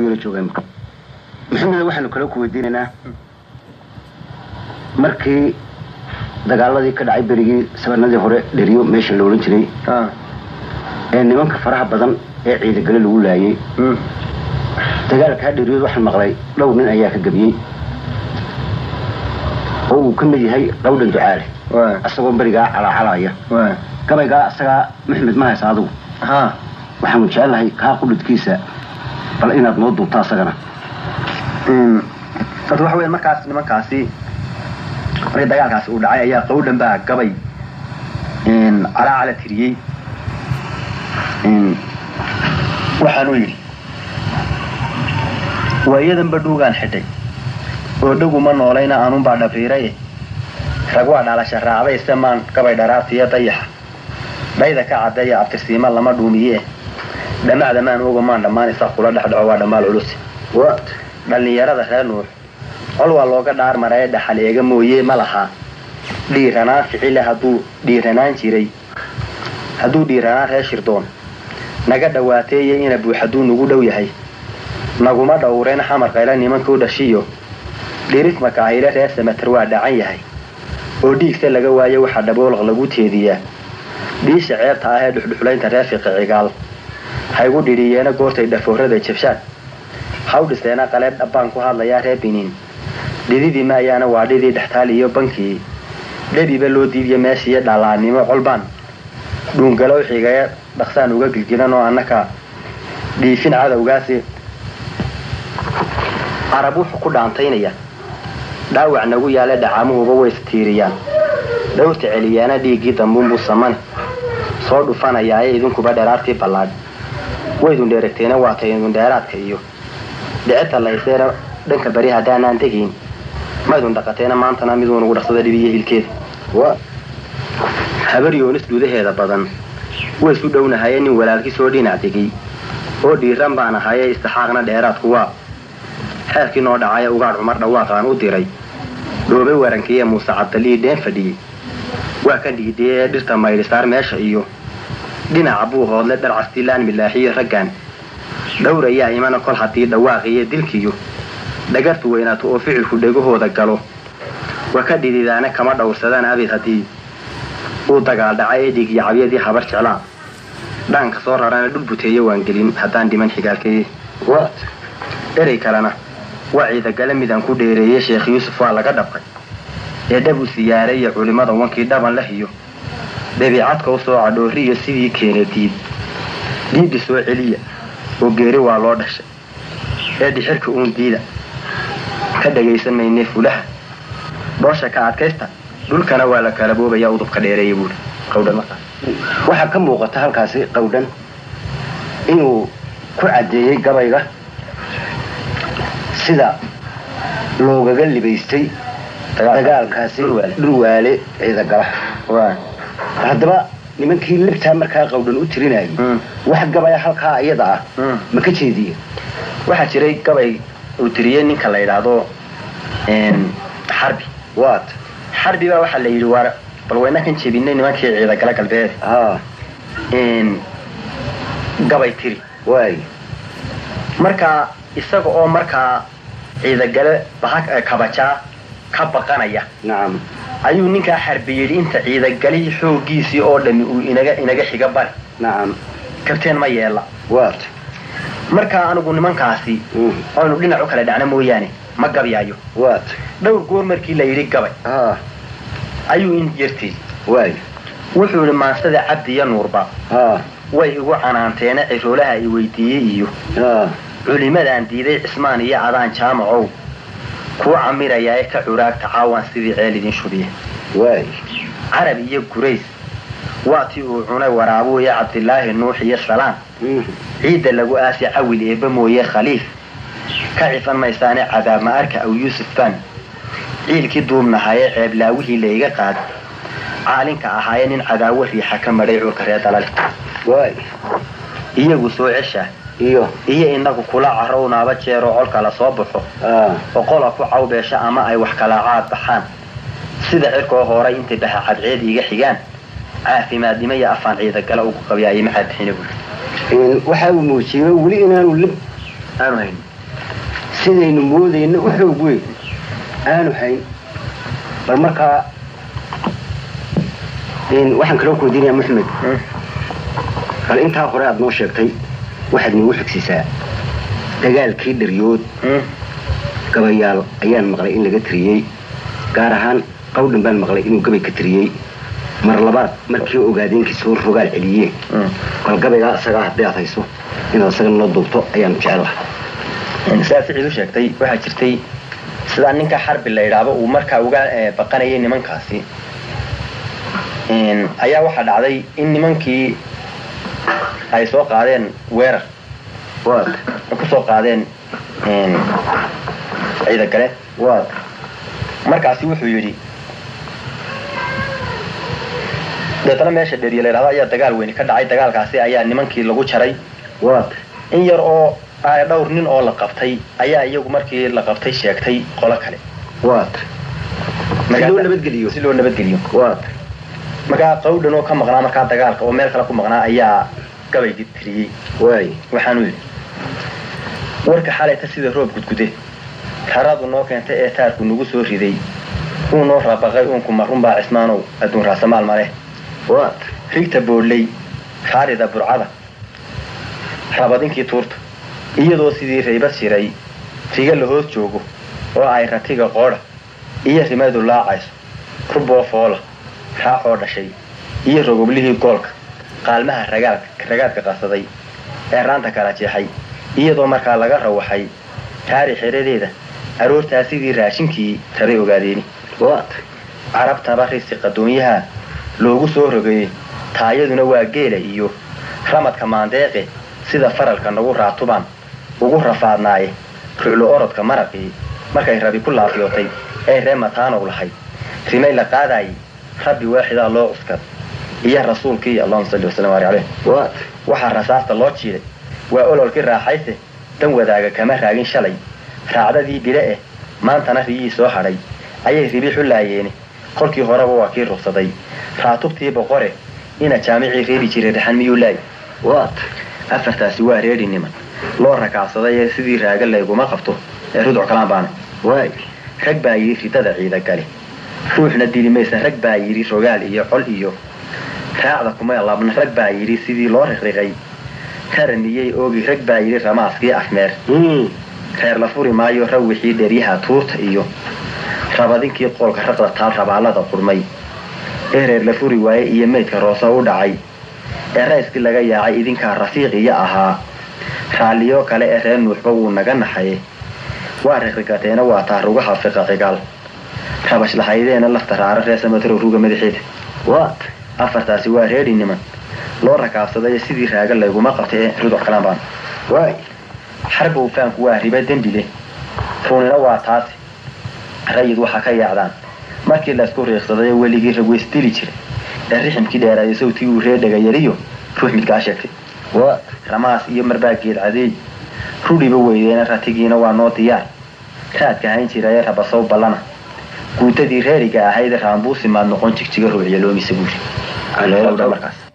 yara joogeen maxamed waxaanu kala ku weydiinaynaa markii dagaaladii ka dhacay berigii sabanadii hore dheriyo meesha la oran jiray ee nimanka faraha badan ee ciidagale lagu laayay dagaalka dheriyo waxaan maqlay dhowr nin ayaa ka gabiyay oo uu ka mid yahay qowdan ducaale asagoo berigaa calacalaya gabaygaa asagaa maxamed ma haysa adigu waxaanu jecelahay kaa qudhudkiisa bal inaad noo duubto asagana horta waxa weeye markaas nimankaasi markii dagaalkaasi uu dhacay ayaa qowdhan baa gabay calacala tiriyey waxaanuu yidhi waayadanba dhuugaan xidhay oo dhaguma noolayna aanunbaa dhabriiraye rag waa dhalasha raacday se maan gabay dharaartiyo dayaxa dhayda ka caddeeya abtirsiima lama dhuumiye dhamacda maan ogo maan dhammaan isa kula dhex dhaco waa dhammaal culus dhallinyarada reer nuux col waa looga dhaar maree dhaxal eega mooye ma lahaa dhiiranaan ficile hadduu dhiiranaan reer shirdoon naga dhawaateeye ina buux hadduu nagu dhow yahay naguma dhowreen xamar qayla nimankuu dhashiyo dhiris makaahile reer samatar waa dhacan yahay oo dhiigse laga waayo waxaa dhaboolaq lagu teediyaa dhiisha ceebta ah ee dhuxdhuxlaynta reer fiqi cigaal haygu dhidhiyeena goortay dhafoorada jabshaan haw dhiseena qaleeb dhabbaan ku hadlayaa reer biniin dhididii maayaana waa dhidii dhextaal iyo bankii dhabiba loo diidiyo meeshiiyo dhallaannimo colbaan dhuungalow xigaya dhaqsaan uga gilgilan oo annaka dhiifin cadowgaasi carab wuxuu ku dhaantaynaya dhaawac nagu yaale dhacaamuhuba way istiiriyaan dhowrta celiyaana dhiiggii dambuunbuu samane soo dhufanayaaye idinkuba dheraartii ballaadh waydun dheeragteena waatay idun dheeraadka iyo dhicita layseena dhanka bari haddaanaan tegayn maydun dhaqateena maantana miduu nugu dhaqsada dhibiyo hilkeeda habar yoonis dudaheeda badan way isu dhownahaye nin walaalkii soo dhinac degay oo dhiiran baan ahaye istixaaqna dheeraadku waa xeerkii noo dhacaya ugaadh cumar dhawaaqaan u diray dhoobe warankiiye muuse cabdalii dheen fadhiyey waa ka dhiidiyee dhirta maydhisaar meesha iyo dhinaca buu hoodle dharcastiilaan milaaxiyo raggan dhowrayaa imana kol haddii dhawaaqiyo dilkiyo dhagartu weynaato oo ficilku dhegahooda galo waa ka dhididaana kama dhowrsadaan abid haddii uu dagaal dhacay ee dhiigiyo cabyadii habar jeclaa dhaanka soo rarana dhul buteeye waan gelin haddaan dhiman xigaalkay erey kalena waa ciidagale midaan ku dheereeyey sheekh yuusuf waa laga dhabqay ee dhab u siyaareeya culimmada wankii dhaban leh iyo dabiicadka u soo cadhooriyo sidii keena dhiidhi soo celiya oo geeri waa loo dhashay ee dhixirka uun diida ka dhagaysan maynee fulaha dhoosha ka adkaysta dhulkana waa la kala boobaya udubka dheereeya buuri qowdhan markaas waxaa ka muuqata halkaasi qowdhan inuu ku caddeeyey gabayga sida loogaga libaystay dagaalkaasi dhulwaale ciidagalaha haddaba nimankii libtaa markaa qowdhan u tirinayay wax gabaya halkaa iyada ah ma ka jeediye waxaa jiray gabay uu tiriyey ninka la yidhaahdo xarbi xarbi baa waxaa la yidhi waa bal wayna kan jebinay nimankii ciidagala galbeed gabay tiri markaa isaga oo markaa ciidagale kabajaa ka baqanaya ayuu ninkaa xarbi yidhi inta ciidagalihii xooggiisii oo dhami uu inaga xiga bari kabteen ma yeela markaa anigu nimankaasi aynu dhinac u kala dhacna mooyaane ma gabyaayo dhowr goor markii la yidhi gabay ayuu in yartay wuxuu yidhi maansada cabdi iyo nuurba way igu canaanteena ciroolaha i weydiiyey iyo culimadaan diiday cismaan iyo cadaan jaamacow kuu camirayaa ee ka curaagta caawaan sidii ceel idin shubiye carab iyo gurays waa tii uu cunay waraabuhu iyo cabdilaahi nuux iyo salaan ciidda lagu aasi cawil eebba mooye khaliif ka cifan maysaane cadaab ma arka aw yuusuf baan ciilkii duubnahayee ceeblaawihii layga qaad caalinka ahaaye nin cadaawo riixa ka madhay cuurka reer dalale iyagu soo cesha iyo inagu kula carownaaba jeeroo colka la soo baxo oqola ku cawbeesha ama ay wax kala caad baxaan sida cirkoo horay intay baxa cadceed iga xigaan caafimaadnimo iyo afaan ciidagala ugu qabiyaayay maxaa bixina buuri waxa uu muujiyay weli inaanu lib aanu hayn sidaynu moodayna u xoog weyn aanu hayn bal markaa waxaan kaloo kuweydiinaya maxmed bal intaa hore aad noo sheegtay waxaad noogu xigsiisaa dagaalkii dharyood gabayaal ayaan maqlay in laga tiriyey gaar ahaan qawdhan baan maqlay inuu gabay ka tiriyey mar labaad markii ogaadeenkii soo rogaal celiyeen bal gabaygaa isagaa haddii aad hayso inaad isaga noo duubto ayaan jecel lahaa sidaad siciid u sheegtay waxaa jirtay sidaa ninka xarbi la yidhaahdo uu markaa uga baqanayay nimankaasi ayaa waxaa dhacday in nimankii ay soo qaadeen weerar ku soo qaadeen ciida gale markaasi wuxuu yidhi deetana meesha dheeriye la yidhahdo ayaa dagaal weyni ka dhacay dagaalkaasi ayaa nimankii lagu jaray in yar oo dhowr nin oo la qabtay ayaa iyagu markii la qabtay sheegtay qolo kale si loo nabadgeliyo markaa qawdhan oo ka maqnaa markaa dagaalka oo meel kale ku maqnaa ayaa gabaygii tiriyey waxaanu yidhi warka xalayta sida roob gudgude haradu noo keentay ee taarku nagu soo riday uu noo rabaqay uunku marunbaa cismaanow adduun raasamaal maleh rigta boodley raarida burcada rabadinkii tuurta iyadoo sidii rayba shiray riga la hoos joogo oo ay ratiga qoodha iyo rimadu laacayso ruboo foola raaxoo dhashay iyo rogoblihii goolka qaalmaha ragaadka qasaday ee raanta kala jeexay iyadoo markaa laga rawaxay taari xeradeeda aroortaa sidii raashinkii rabay ogaadeeni carabtaba risi qadoonyaha loogu soo rogeeyey taayaduna waa geela iyo ramadka maandeeqe sida faralka nagu raatubaan ugu rafaadnaaye ruclo orodka maraqii markay rabi ku laafiyootay ee ree mataanow lahayd rimay la qaadaayey rabbi waaxidaa loo cuskad iyo rasuulkii allahuma salli wasalam aleyh waxaa rasaasta loo jiiday waa ololkii raaxayse dan wadaaga kama raagin shalay raacdadii bile eh maantana riyii soo hadhay ayay ribi xullaayeeni kolkii horeba waa kii rugsaday raatubtii boqore ina jaamicii reebi jiray raxan miyuu laay afartaasi waa reeri niman loo rakaabsaday ee sidii raaga layguma qabto ee ruduc kalaan baana rag baa yidhi ridada ciida gali ruuxna dili maysa rag baa yidhi rogaal iyo col iyo raacda kuma laabna rag baa yidhi sidii loo riqriqay karaniyey oogi rag baa yidhi ramaaskii afmeer reer la furi maayo rawixii dheryaha tuurta iyo rabadinkii qoolka raqda taal rabaalada qurmay ee reer la furi waaye iyo meydka roosa u dhacay ee rayskii laga yaacay idinkaa rafiiqiya ahaa raalliyoo kale ee reer nuuxba wuu naga naxaye waa riqrigateena waa taa rugaha fiqa cigaal rabash lahaydeena lafta raara ree samatarow ruga madaxeeda afartaasi waa reeri niman loo rakaabsaday sidii raaga layguma qabta ee ruduc kalaan baan xarbow faanku waa riba dembi leh ruunina waa taasi rayid waxa ka yaacdaan markii laysku riiqsaday weligii ragweysdili jiray ee riximkii dheeraayo sawtii uu ree dhagayariyo ruux midkaa sheegtay ramaas iyo marbaageed cadeey rudhiba weydeena ratigiina waa noo diyaar raadka hayn jiraye rabasow ballana guutadii reeriga ahayd raambuusi maad noqon jigjiga ruuciya loomisa buuri markaas